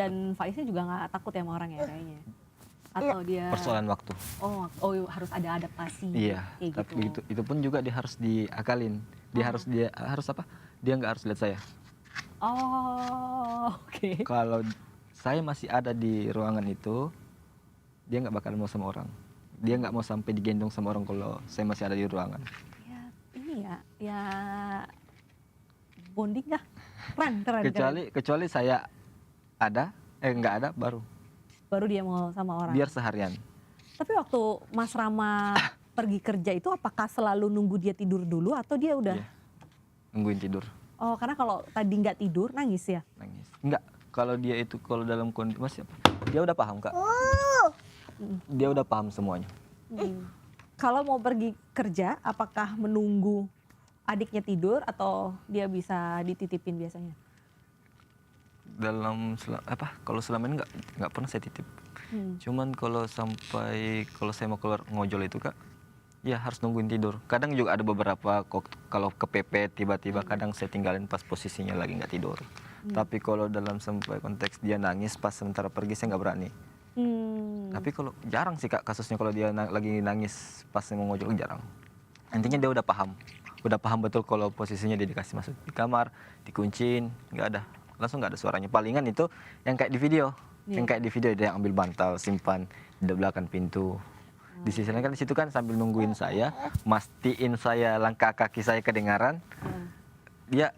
Dan Faiznya juga nggak takut ya sama orang ya kayaknya? Atau dia Persoalan waktu. oh harus ada adaptasi Iya, kayak tapi gitu. itu pun juga dia harus diakalin. Dia harus apa? Dia nggak harus lihat saya. Oh, oke. Kalau saya masih ada di ruangan itu, dia nggak bakal mau sama orang. Dia nggak mau sampai digendong sama orang kalau saya masih ada di ruangan. Ya ini ya bonding kah? Keren. Kecuali saya ada, nggak ada Baru dia mau sama orang. biar seharian. Tapi waktu Mas Rama pergi kerja itu apakah selalu nunggu dia tidur dulu atau dia udah? Iya, nungguin tidur, Oh, karena kalau tadi nggak tidur nangis ya? nangis. Nggak, kalau dia itu kalau dalam kondisi masih apa? Dia udah paham Kak. Dia udah paham semuanya. Kalau mau pergi kerja, apakah menunggu adiknya tidur atau dia bisa dititipin biasanya? Kalau selama ini nggak pernah saya titip. Cuman kalau saya mau keluar ngojol itu Kak, ya harus nungguin tidur. Kadang juga ada beberapa kalau kepepet tiba-tiba kadang saya tinggalin pas posisinya lagi nggak tidur. Tapi kalau dalam sampai konteks dia nangis pas sementara pergi saya nggak berani. Tapi kalau jarang sih Kak kasusnya kalau dia lagi nangis pas mau ngojol, jarang. Intinya dia udah paham betul kalau posisinya dia dikasih masuk di kamar, dikuncin, langsung nggak ada suaranya. Palingan itu yang kayak di video, dia ambil bantal simpan di belakang pintu. Di sisi lain kan di situ kan sambil nungguin saya, mastiin saya langkah kaki saya kedengaran, dia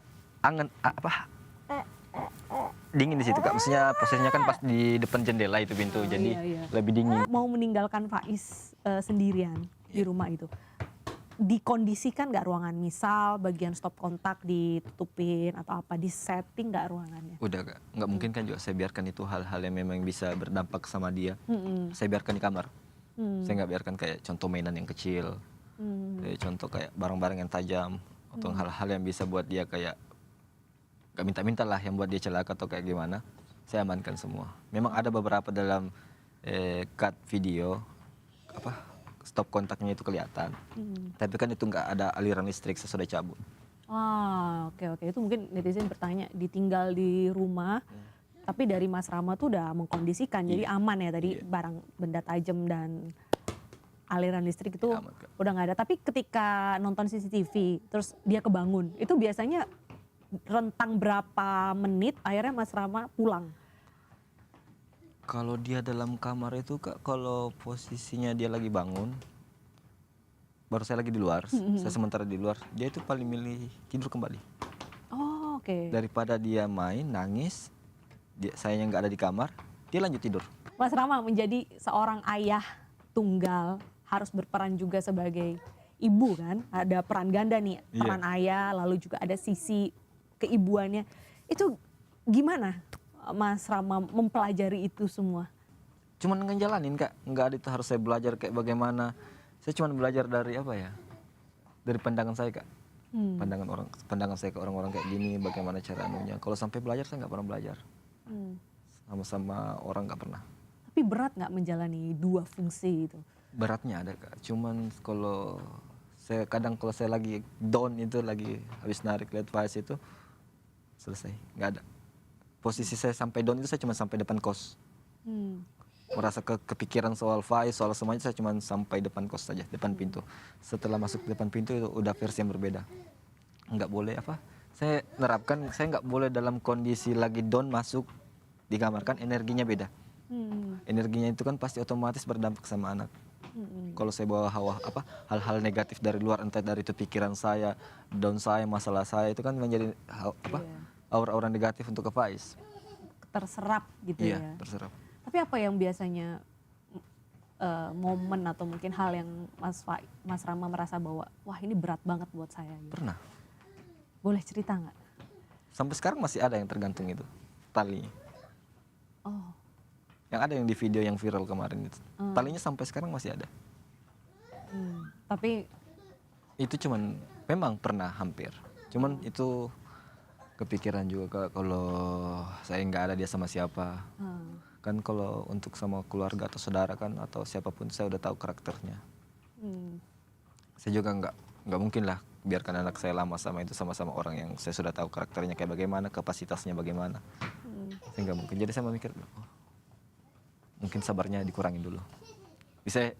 dingin di situ Kak. Maksudnya posisinya kan pas di depan jendela itu pintu, jadi iya. lebih dingin. Mau meninggalkan Faiz sendirian di rumah itu, dikondisikan nggak ruangan? Misal bagian stop kontak ditutupin atau apa, di setting nggak ruangannya? Udah Kak, nggak mungkin kan juga saya biarkan itu hal-hal yang memang bisa berdampak sama dia. Saya biarkan di kamar. Saya nggak biarkan kayak contoh mainan yang kecil, kayak contoh kayak barang-barang yang tajam, atau hal-hal yang bisa buat dia kayak gak minta-minta lah yang buat dia celaka atau kayak gimana. Saya amankan semua. Memang ada beberapa dalam cut video stop kontaknya itu kelihatan, tapi kan itu nggak ada aliran listrik sesudah cabut. Oke. Itu mungkin netizen bertanya, ditinggal di rumah, tapi dari Mas Rama tuh udah mengkondisikan, jadi aman ya tadi barang benda tajam dan aliran listrik itu Aman, Kak. udah nggak ada. Tapi ketika nonton CCTV, terus dia kebangun, itu biasanya rentang berapa menit akhirnya Mas Rama pulang? Kalau dia dalam kamar itu Kak, kalau posisinya dia lagi bangun, baru saya lagi di luar, saya sementara di luar, dia itu paling milih tidur kembali. Oh, oke. Daripada dia main, nangis, sayanya nggak ada di kamar, dia lanjut tidur. Mas Rama menjadi seorang ayah tunggal harus berperan juga sebagai ibu kan, ada peran ganda nih, peran ayah, lalu juga ada sisi keibuannya. Itu gimana Mas Rama mempelajari itu semua? Cuman ngejalanin Kak, nggak ada itu harus saya belajar kayak bagaimana. Saya cuman belajar dari dari pandangan saya Kak. Pandangan saya ke orang-orang kayak gini, bagaimana cara anunya. Kalau sampai belajar saya nggak pernah belajar. Sama orang nggak pernah. Tapi berat nggak menjalani dua fungsi itu? Beratnya ada Kak, cuman kalau saya lagi down itu, lagi habis narik lihat Faiz itu, selesai, nggak ada. Posisi saya sampai down itu saya cuma sampai depan kos. Merasa kepikiran soal Faiz, soal semuanya, saya cuma sampai depan kos saja, depan pintu. Setelah masuk depan pintu itu udah versi yang berbeda. Nggak boleh saya nerapkan, saya nggak boleh dalam kondisi lagi down masuk di kamar, kan energinya beda. Energinya itu kan pasti otomatis berdampak sama anak. Kalau saya bawa hal-hal negatif dari luar, entah dari itu pikiran saya, down saya, masalah saya, itu kan menjadi aura-aura negatif untuk ke Faiz. Terserap gitu Iya, ya. terserap. Tapi apa yang biasanya momen atau mungkin hal yang Mas Rama merasa bahwa wah ini berat banget buat saya gitu? Pernah. Boleh cerita nggak? Sampai sekarang masih ada yang tergantung itu talinya. Oh. Yang ada yang di video yang viral kemarin itu. Talinya sampai sekarang masih ada. Tapi Itu cuman memang pernah hampir. Cuman itu kepikiran juga Kak, kalau saya nggak ada dia sama siapa. Kan kalau untuk sama keluarga atau saudara kan atau siapapun saya udah tahu karakternya. Saya juga nggak mungkin lah biarkan anak saya lama sama sama orang yang saya sudah tahu karakternya kayak bagaimana, kapasitasnya bagaimana. Saya nggak mungkin. Jadi saya mikir, oh, mungkin sabarnya dikurangin dulu.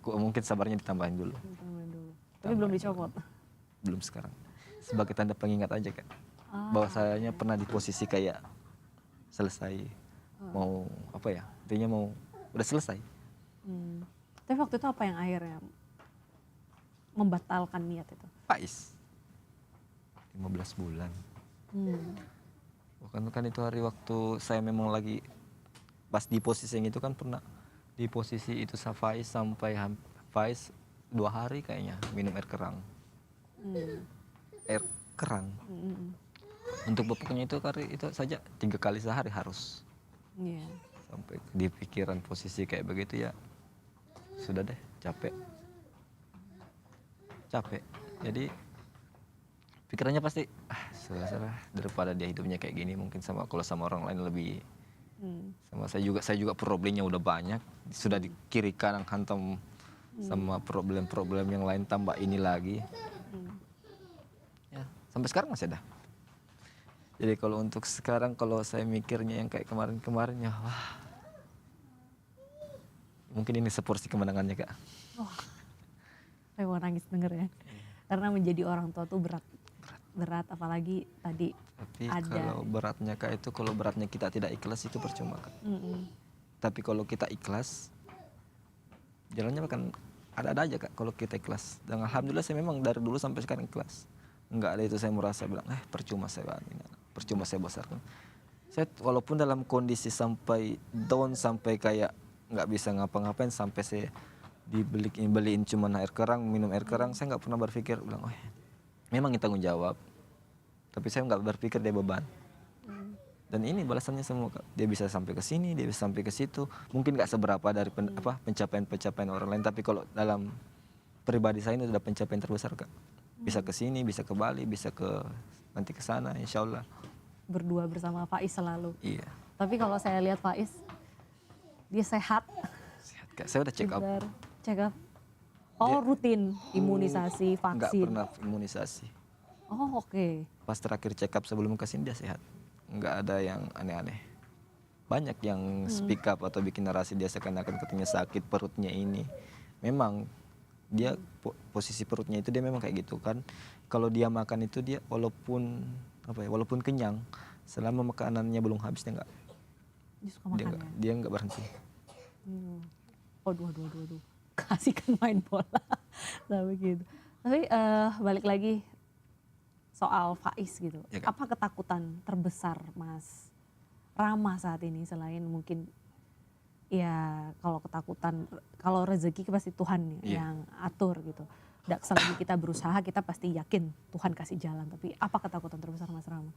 Mungkin sabarnya ditambahin dulu. Tambahin dulu. Tapi belum dicopot. Belum sekarang. Sebagai tanda pengingat aja kan. Bahwa saya pernah di posisi kayak selesai. Mau apa ya, intinya mau udah selesai. Tapi waktu itu apa yang akhirnya membatalkan niat itu? Faiz 15 bulan. Bukan kan itu hari waktu saya memang lagi pas di posisi yang itu kan pernah di posisi itu Faiz sampai Faiz 2 hari kayaknya minum air kerang. Air kerang. Untuk pupuknya itu saja 3 kali sehari harus. Iya. Sampai di pikiran posisi kayak begitu ya sudah deh, capek. Jadi pikirannya pasti salah daripada dia hidupnya kayak gini, mungkin kalau sama orang lain lebih. Sama saya juga problemnya udah banyak, sudah di kiri kanan hantam sama problem-problem yang lain, tambah ini lagi. Ya, sampai sekarang masih ada. Jadi kalau untuk sekarang, kalau saya mikirnya yang kayak kemarin-kemarin ya, wah, mungkin ini seporsi kemenangannya Kak. Saya mau nangis denger ya. Karena menjadi orang tua tuh berat, apalagi tadi Tapi ada. kalau beratnya Kak itu, kalau beratnya kita tidak ikhlas itu percuma Kak. Tapi kalau kita ikhlas, jalannya akan ada aja Kak kalau kita ikhlas. Dan alhamdulillah saya memang dari dulu sampai sekarang ikhlas. Enggak ada itu saya merasa bilang, percuma saya besarkan. Saya walaupun dalam kondisi sampai down, sampai kayak nggak bisa ngapa-ngapain, sampai saya beliin cuman air kerang, minum air kerang, saya nggak pernah berpikir bilang, memang ini tanggung jawab. Tapi saya nggak berpikir dia beban. Dan ini balasannya semua Kak. Dia bisa sampai ke sini, dia bisa sampai ke situ. Mungkin nggak seberapa dari pencapaian orang lain, tapi kalau dalam pribadi saya ini sudah pencapaian terbesar Kak. Bisa ke sini, bisa ke Bali, bisa nanti ke sana, insya Allah. Berdua bersama Faiz selalu. Iya. Tapi kalau saya lihat Faiz, dia sehat. Sehat Kak. Saya udah check up. Check up. Oh, rutin imunisasi, vaksin. Nggak pernah imunisasi. Oh, oke. Pas terakhir check up sebelum ke sini dia sehat. Nggak ada yang aneh-aneh. Banyak yang speak up atau bikin narasi dia seakan-akan katanya sakit perutnya ini. Memang dia posisi perutnya itu dia memang kayak gitu kan. Kalau dia makan itu dia walaupun kenyang, selama makanannya belum habis dia nggak. Dia suka makan ya? Dia nggak berhenti. Aduh. Kasihkan main bola. Nah begitu. Tapi balik lagi soal Faiz gitu. Ya, Kak. Apa ketakutan terbesar Mas Rama saat ini, selain mungkin ya kalau rezeki pasti Tuhan yang atur gitu. Selagi kita berusaha, kita pasti yakin Tuhan kasih jalan. Tapi apa ketakutan terbesar Mas Rama?